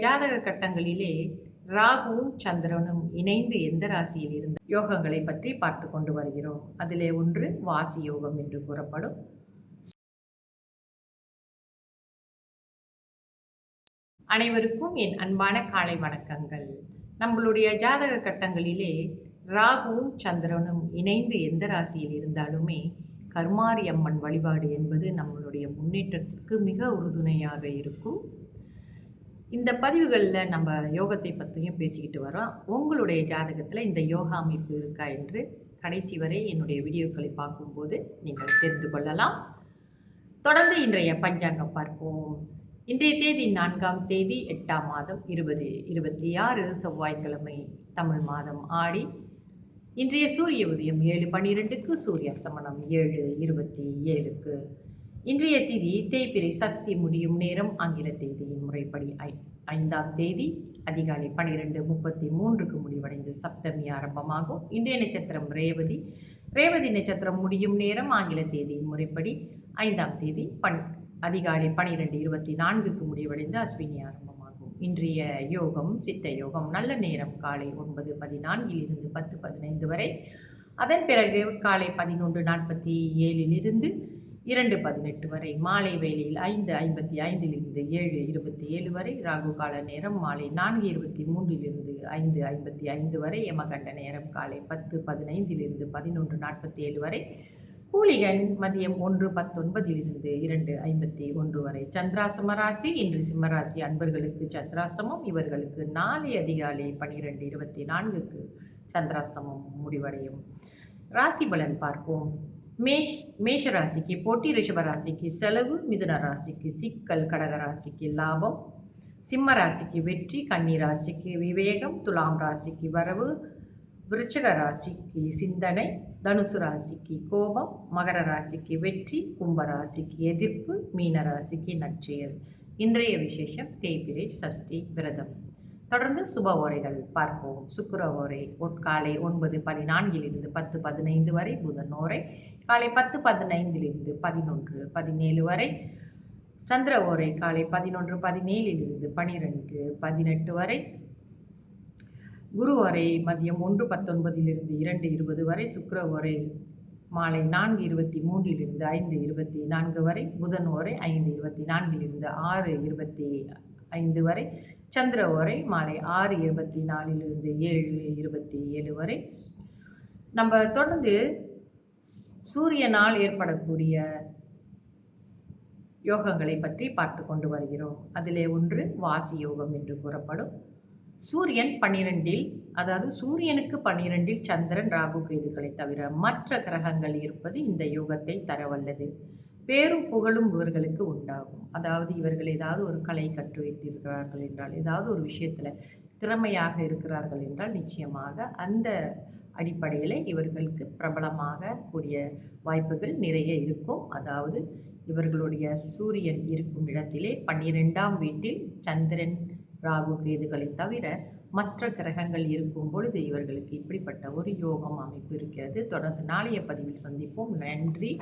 ஜாதக கட்டங்களிலே ராகுவும் சந்திரனும் இணைந்து எந்த ராசியில் இருந்த யோகங்களை பற்றி பார்த்து கொண்டு வருகிறோம். அதிலே ஒன்று வாசி யோகம் என்று கூறப்படும். அனைவருக்கும் என் அன்பான காலை வணக்கங்கள். நம்மளுடைய ஜாதக கட்டங்களிலே ராகுவும் சந்திரனும் இணைந்து எந்த ராசியில் இருந்தாலுமே கருமாரி அம்மன் வழிபாடு என்பது நம்மளுடைய முன்னேற்றத்திற்கு மிக உறுதுணையாக இருக்கும். இந்த பதிவுகளில் நம்ம யோகத்தை பற்றியும் பேசிக்கிட்டு வரோம். உங்களுடைய ஜாதகத்தில் இந்த யோகா அமைப்பு இருக்கா என்று கடைசி வரை என்னுடைய வீடியோக்களை பார்க்கும்போது நீங்கள் தெரிந்து கொள்ளலாம். தொடர்ந்து இன்றைய பஞ்சாங்கம் பார்ப்போம். இன்றைய தேதி 4ஆம் தேதி 8ஆம் மாதம் 2026 செவ்வாய்க்கிழமை, தமிழ் மாதம் ஆடி. இன்றைய சூரிய உதயம் 7:12க்கு, சூரிய அஸ்தமனம் 7:27க்கு. இன்றைய திதி தேய்பிறை சஷ்டி முடியும் நேரம் ஆங்கில தேதியின் முறைப்படி 5ஆம் தேதி அதிகாலை 12:33க்கு முடிவடைந்து சப்தமி ஆரம்பமாகும். இன்றைய நட்சத்திரம் ரேவதி. ரேவதி நட்சத்திரம் முடியும் நேரம் ஆங்கில தேதியின் முறைப்படி 5ஆம் தேதி அதிகாலை 12:24க்கு முடிவடைந்து அஸ்வினி ஆரம்பமாகும். இன்றைய யோகம் சித்த யோகம். நல்ல நேரம் காலை 9:14 10:15 வரை. அதன் பிறகு காலை 11:47 2:18 வரை. மாலை வேளையில் 5:55 7:27 வரை. ராகு கால நேரம் மாலை 4:23 5:55 வரை. யமகண்ட நேரம் காலை 10:15 11:47 வரை. கூலிகன் மதியம் 1:19 2:51 வரை. சந்திராசிரம ராசி. இன்று சிம்மராசி அன்பர்களுக்கு சந்திராஷ்டமம். இவர்களுக்கு நாளை அதிகாலை 12:24க்கு சந்திராஷ்டமம் முடிவடையும். ராசி பலன் பார்ப்போம். மேஷ ராசிக்கு போட்டி, ரிஷப ராசிக்கு செலவு, மிதுன ராசிக்கு சிக்கல், கடக ராசிக்கு லாபம், சிம்ம ராசிக்கு வெற்றி, கன்னி ராசிக்கு விவேகம், துலாம் ராசிக்கு வரவு, விருச்சிக ராசிக்கு சிந்தனை, தனுசு ராசிக்கு கோபம், மகர ராசிக்கு வெற்றி, கும்ப ராசிக்கு எதிர்ப்பு, மீன ராசிக்கு நற்செயல். இன்றைய விசேஷம் தேய்பிறை சஷ்டி விரதம். தொடர்ந்து சுப ஓரைகள் பார்ப்போம். சுக்கிர ஓரை காலை 9:14 10:15 வரை. புதன் ஓரை காலை 10:15 11:17 வரை. சந்திர ஓரை காலை 11:17 12:18 வரை. குரு ஓரை மதியம் 1:19 2:20 வரை. சுக்கிர ஓரை மாலை 4:23 5:24 வரை. புதன் ஓரை 5:24 6:25 வரை. சந்திர ஓரை மாலை 6:24 7:27 வரை. நம்ம தொடர்ந்து சூரியனால் ஏற்படக்கூடிய யோகங்களை பற்றி பார்த்து கொண்டு வருகிறோம். அதிலே ஒன்று வாசி யோகம் என்று கூறப்படும். சூரியன் 12, அதாவது சூரியனுக்கு 12 சந்திரன், ராகு, கேதுகளை தவிர மற்ற கிரகங்கள் இருப்பது இந்த யோகத்தை தரவல்லது. பேரும் புகழும் இவர்களுக்கு உண்டாகும். அதாவது இவர்கள் ஏதாவது ஒரு கலை கற்று வைத்திருக்கிறார்கள் என்றால், ஏதாவது ஒரு விஷயத்தில் திறமையாக இருக்கிறார்கள் என்றால் நிச்சயமாக அந்த அடிப்படையில் இவர்களுக்கு பிரபலமாக கூடிய வாய்ப்புகள் நிறைய இருக்கும். அதாவது இவர்களுடைய சூரியன் இருக்கும் இடத்திலே 12ஆம் வீட்டில் சந்திரன், ராகு, கேதுகளை தவிர மற்ற கிரகங்கள் இருக்கும் பொழுது இவர்களுக்கு இப்படிப்பட்ட ஒரு யோகம் அமைப்பு இருக்கிறது. தொடர்ந்து நாளைய பதிவில் சந்திப்போம். நன்றி.